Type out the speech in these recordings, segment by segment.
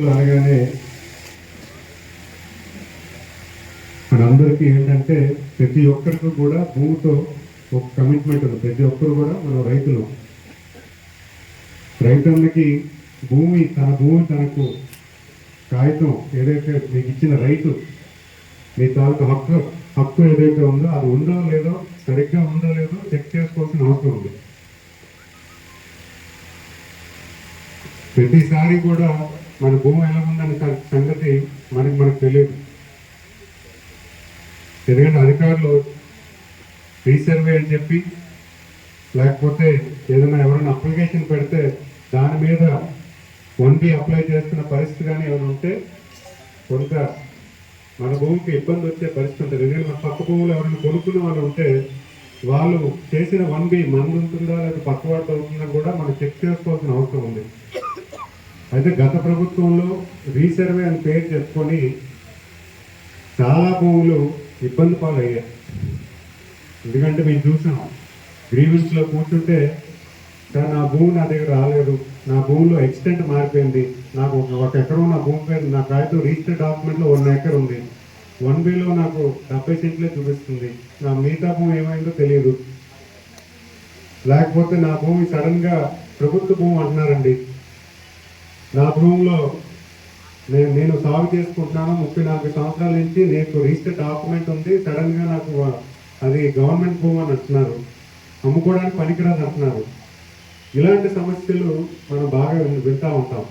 అనగానే మనందరికీ ఏంటంటే ప్రతి ఒక్కరికి కూడా భూమితో ఒక కమిట్మెంట్ ఉంది. ప్రతి ఒక్కరు కూడా మనం రైతులకి భూమి తనకు కాగితం ఏదైతే మీకు ఇచ్చిన రైతు మీ తాలూకు హక్కు ఏదైతే ఉందో అది ఉందో లేదో సరిగ్గా ఉందో లేదో చెక్ చేసుకోవాల్సిన అవసరం ఉంది. ప్రతిసారి కూడా మన భూమి ఎలా ఉందనే సంగతి మనకు తెలియదు. ఎందుకంటే అధికారులు రీసర్వే అని చెప్పి లేకపోతే ఏదైనా ఎవరైనా అప్లికేషన్ పెడితే దాని మీద 1B అప్లై చేస్తున్న పరిస్థితి కానీ ఏమైనా ఉంటే కొంత మన భూమికి ఇబ్బంది వచ్చే పరిస్థితి ఉంటుంది. ఎందుకంటే మన పక్క భూములు ఎవరైనా కొనుక్కున్న వాళ్ళు ఉంటే వాళ్ళు చేసిన 1B మంది ఉంటుందా లేదా పక్కవాడు అవుతుందా కూడా మనం చెక్ చేసుకోవాల్సిన అవసరం ఉంది. అయితే గత ప్రభుత్వంలో రీసర్వే అని పేరు చెప్పుకొని చాలా భూములు ఇబ్బంది పాలయ్యాయి. ఎందుకంటే మేము చూసాం గ్రీవెన్స్లో కూర్చుంటే సార్ నా భూమి నా దగ్గర రాలేదు, నా భూమిలో ఎక్స్టెంట్ మారిపోయింది, నాకు ఒక ఎకరం నా భూమి పేరు నా కాగితం రిజిస్టర్ డాక్యుమెంట్లో 1 ఎకర్ ఉంది, 1Bలో నాకు 70 సెంట్లే చూపిస్తుంది, నా మిగతా భూమి ఏమైందో తెలియదు. లేకపోతే నా భూమి సడన్గా ప్రభుత్వ భూమి అంటున్నారండి, నా భూమిలో నేను సాగు చేసుకుంటున్నాను 34 సంవత్సరాల నుంచి, నీకు రిజిస్టర్ డాక్యుమెంట్ ఉంది, సడన్గా నాకు అది గవర్నమెంట్ భూమి అని అంటున్నారు, అమ్ముకోవడానికి పనికిరాదు అంటున్నారు. ఇలాంటి సమస్యలు మనం బాగా వింటూ ఉంటాం.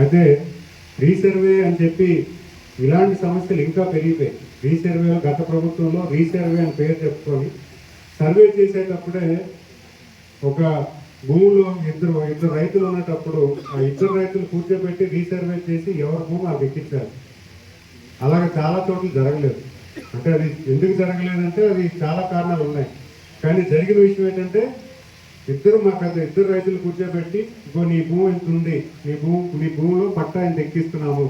అయితే రీసర్వే అని చెప్పి ఇలాంటి సమస్యలు ఇంకా పెరిగిపోయాయి. రీసర్వేలో గత ప్రభుత్వంలో రీసర్వే అని పేరు చెప్పుకొని సర్వే చేసేటప్పుడే ఒక భూమిలో ఇద్దరు రైతులు ఉన్నటప్పుడు ఆ ఇద్దరు రైతులు కూర్చోబెట్టి రీసర్వే చేసి ఎవరి భూమి అది ఎక్కించారు. అలాగే చాలా చోట్ల జరగలేదు. అంటే అది ఎందుకు జరగలేదంటే అది చాలా కారణాలు ఉన్నాయి. కానీ జరిగిన విషయం ఏంటంటే ఇద్దరు రైతులు కూర్చోబెట్టి ఇంకో నీ భూమి ఎంత ఉంది, నీ భూమిలో పట్టా ఎంత ఎక్కిస్తున్నాము,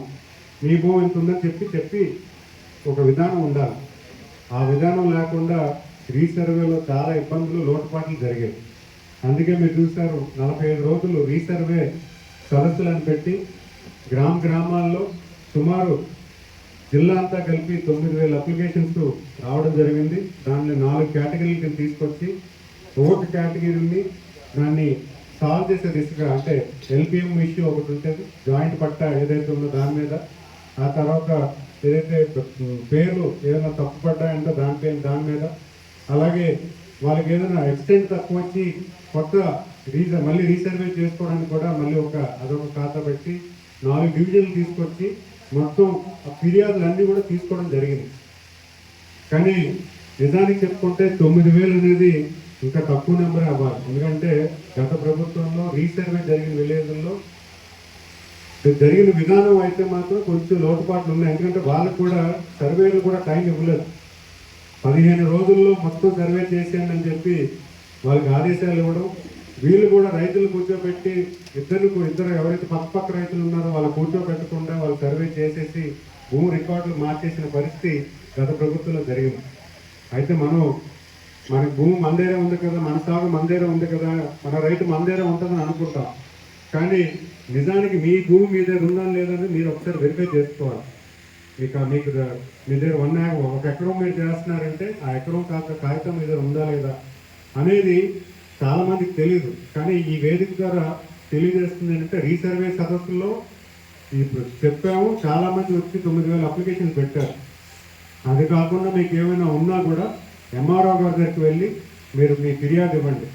నీ భూమి ఎంత ఉందని చెప్పి ఒక విధానం ఉండాలి. ఆ విధానం లేకుండా రీసర్వేలో చాలా ఇబ్బందులు లోటుపాట్లు జరిగాయి. అందుకే మీరు చూస్తారు 45 రోజులు రీసర్వే సదస్సులను పెట్టి గ్రామాల్లో సుమారు జిల్లా అంతా కలిపి 9,000 అప్లికేషన్స్ రావడం జరిగింది. దాన్ని 4 కేటగిరీలు తీసుకొచ్చి ఒక్కొక్క కేటగిరీని దాన్ని సాల్వ్ చేసే దిశగా, అంటే LPM ఇష్యూ ఒకటి ఉంటుంది, జాయింట్ పట్టా ఏదైతే ఉందో దాని మీద, ఆ తర్వాత ఏదైతే పేర్లు ఏదైనా తప్పు పడ్డాయంటే దాని మీద, అలాగే వాళ్ళకి ఏదైనా ఎక్స్టెంట్ తక్కువ వచ్చి కొత్త మళ్ళీ రీసర్వే చేసుకోవడానికి కూడా మళ్ళీ అదొక ఖాతా పెట్టి 4 డివిజన్లు తీసుకొచ్చి మొత్తం ఫిర్యాదులన్నీ కూడా తీసుకోవడం జరిగింది. కానీ నిజానికి చెప్పుకుంటే 9,000 అనేది ఇంకా తక్కువ నెంబర్ అవ్వాలి. ఎందుకంటే గత ప్రభుత్వంలో రీసర్వే జరిగిన విలేజ్ల్లో జరిగిన విధానం అయితే మాత్రం కొంచెం లోటుపాట్లు ఉన్నాయి. ఎందుకంటే వాళ్ళకు కూడా సర్వేలు కూడా టైం ఇవ్వలేదు. 15 రోజుల్లో మొత్తం సర్వే చేసేయండి అని చెప్పి వాళ్ళకి ఆదేశాలు ఇవ్వడం, వీళ్ళు కూడా రైతులు కూర్చోబెట్టి ఇద్దరు ఎవరైతే పక్క రైతులు ఉన్నారో వాళ్ళు కూర్చోబెట్టకుండా వాళ్ళు సర్వే చేసేసి భూమి రికార్డులు మార్చేసిన పరిస్థితి గత ప్రభుత్వంలో జరిగింది. అయితే మన భూమి మందేరే ఉంది కదా, మన సాగు మందేరే ఉంది కదా, మన రైతు మందేరే ఉంటుందని అనుకుంటాం. కానీ నిజానికి మీ భూమి మీద ఉందని లేదని మీరు ఒకసారి వెరిఫై చేసుకోవాలి. మీకు మీ దగ్గర 1 ఎకరం మీరు చేస్తున్నారంటే ఆ ఎకరం కాగితం మీద ఉందా లేదా అనేది చాలామందికి తెలియదు. కానీ ఈ వేదిక ద్వారా తెలియజేస్తుంది ఏంటంటే రీసర్వే సదస్సుల్లో చెప్పాము, చాలామంది వచ్చి 9,000 అప్లికేషన్ పెట్టారు. అది కాకుండా మీకు ఏమైనా ఉన్నా కూడా MRO గారి దగ్గరికి వెళ్ళి మీరు మీ ఫిర్యాదు ఇవ్వండి.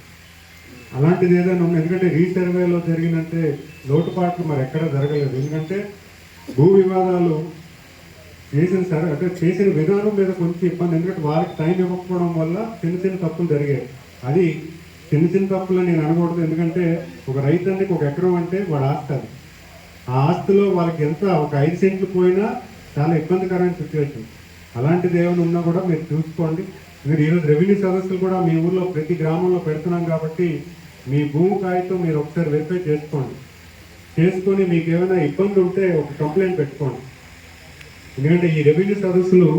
అలాంటిది ఏదైనా ఉంది. ఎందుకంటే రీసర్వేలో జరిగినంటే లోటుపాట్లు మరి ఎక్కడా జరగలేదు. ఎందుకంటే భూ వివాదాలు చేసిన విధానం మీద కొంచెం ఇబ్బంది. ఎందుకంటే వాళ్ళకి టైం ఇవ్వకపోవడం వల్ల చిన్న తప్పులు జరిగాయి. అది చిన్న తప్పులు నేను అనకూడదు. ఎందుకంటే ఒక రైతానికి 1 ఎకరం అంటే వాడు ఆస్తి, అది ఆ ఆస్తిలో వాళ్ళకి ఎంత ఒక 5 సెంట్లు పోయినా చాలా ఇబ్బందికరమైన సిచ్యువేషన్. అలాంటిది ఏమైనా ఉన్నా కూడా మీరు చూసుకోండి. మీరు ఈరోజు రెవెన్యూ సదస్సులు కూడా మీ ఊళ్ళో ప్రతి గ్రామంలో పెడుతున్నాం కాబట్టి మీ భూమి కాగితం మీరు ఒకసారి వెరిఫై చేసుకొని మీకు ఏమైనా ఇబ్బంది ఉంటే ఒక కంప్లైంట్ పెట్టుకోండి. ఎందుకంటే ఈ రెవెన్యూ సదస్సులు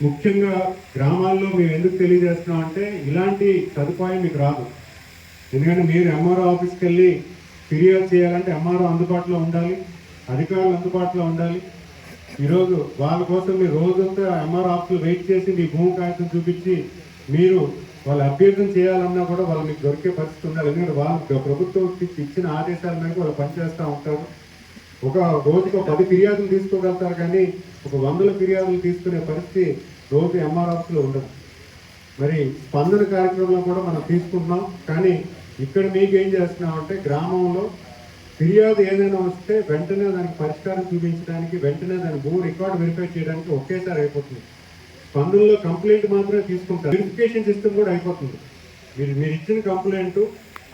ముఖ్యంగా గ్రామాల్లో మేము ఎందుకు తెలియజేస్తున్నాం అంటే ఇలాంటి సదుపాయం మీకు రాదు. ఎందుకంటే మీరు MRO ఆఫీస్కి వెళ్ళి ఫిర్యాదు చేయాలంటే ఎంఆర్ఓ అందుబాటులో ఉండాలి, అధికారులు అందుబాటులో ఉండాలి. ఈరోజు వాళ్ళ కోసం మీరు రోజంతా ఎంఆర్ఓ ఆఫీసులు వెయిట్ చేసి మీ భూమి కాగితం చూపించి మీరు వాళ్ళ అభ్యర్థన చేయాలన్నా కూడా వాళ్ళు మీకు దొరికే పరిస్థితి ఉండాలి. ఎందుకంటే వాళ్ళు ప్రభుత్వం ఇచ్చిన ఆదేశాల మేరకు వాళ్ళు పనిచేస్తూ ఉంటారు. ఒక రోజుకు 10 ఫిర్యాదులు తీసుకోగలుగుతారు, కానీ ఒక 100 ఫిర్యాదులు తీసుకునే పరిస్థితి రోజు ఎంఆర్ ఆఫీస్లో ఉండదు. మరి స్పందన కార్యక్రమంలో కూడా మనం తీసుకుంటున్నాం, కానీ ఇక్కడ మీకు ఏం చేస్తున్నామంటే గ్రామంలో ఫిర్యాదు ఏదైనా వస్తే వెంటనే దానికి పరిష్కారం చూపించడానికి, వెంటనే దాని భూ రికార్డు వెరిఫై చేయడానికి ఒకేసారి అయిపోతుంది. స్పందనలో కంప్లైంట్ మాత్రమే తీసుకుంటారు, వెరిఫికేషన్ సిస్టమ్ కూడా అయిపోతుంది. మీరు ఇచ్చిన కంప్లైంట్,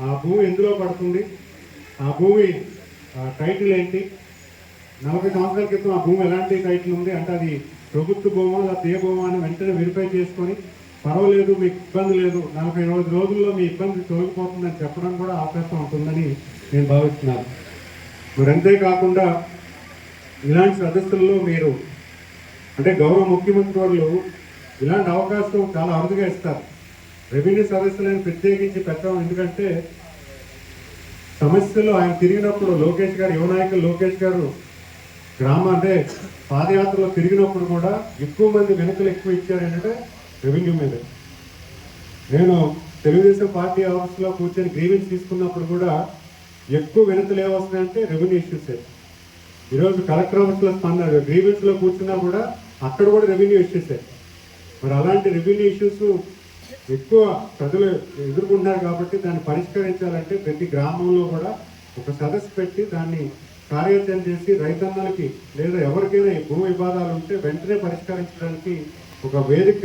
ఆ భూమి ఎందులో పడుతుంది, ఆ భూమి టైటిల్ ఏంటి, 40 సంవత్సరాల క్రితం ఆ భూమి ఎలాంటి టైటిల్ ఉంది అంటే అది ప్రభుత్వ భూమా లేకపోతే ఏ భూమా అని వెంటనే వెరిఫై చేసుకొని పర్వాలేదు మీకు ఇబ్బంది లేదు 45 రోజుల్లో మీ ఇబ్బంది తొలగిపోతుందని చెప్పడం కూడా అవకాశం ఉంటుందని నేను భావిస్తున్నాను. మరి అంతేకాకుండా ఇలాంటి సదస్సుల్లో మీరు అంటే గౌరవ ముఖ్యమంత్రి వాళ్ళు ఇలాంటి అవకాశం చాలా అరుదుగా ఇస్తారు. రెవెన్యూ సదస్సులను ప్రత్యేకించి పెట్టడం, ఎందుకంటే సమస్యలు ఆయన తిరిగినప్పుడు లోకేష్ గారు, యువ నాయకులు లోకేష్ గారు అంటే పాదయాత్రలో తిరిగినప్పుడు కూడా ఎక్కువ మంది వెనుకలు ఎక్కువ ఇచ్చారు ఏంటంటే రెవెన్యూ మీద. నేను తెలుగుదేశం పార్టీ ఆఫీస్లో కూర్చొని గ్రీవెన్స్ తీసుకున్నప్పుడు కూడా ఎక్కువ వెనుకలు ఏమొస్తున్నాయంటే రెవెన్యూ ఇష్యూసే. ఈరోజు కలెక్టర్ ఆఫీస్లో గ్రీవెన్స్లో కూర్చున్నా కూడా అక్కడ కూడా రెవెన్యూ ఇష్యూసే. మరి అలాంటి రెవెన్యూ ఇష్యూస్ ఎక్కువ ప్రజలు ఎదుర్కొంటున్నారు కాబట్టి దాన్ని పరిష్కరించాలంటే ప్రతి గ్రామంలో కూడా ఒక సదస్సు పెట్టి దాన్ని కార్యాచరణ చేసి రైతన్నలకి లేదా ఎవరికైనా భూ వివాదాలు ఉంటే వెంటనే పరిష్కరించడానికి ఒక వేదిక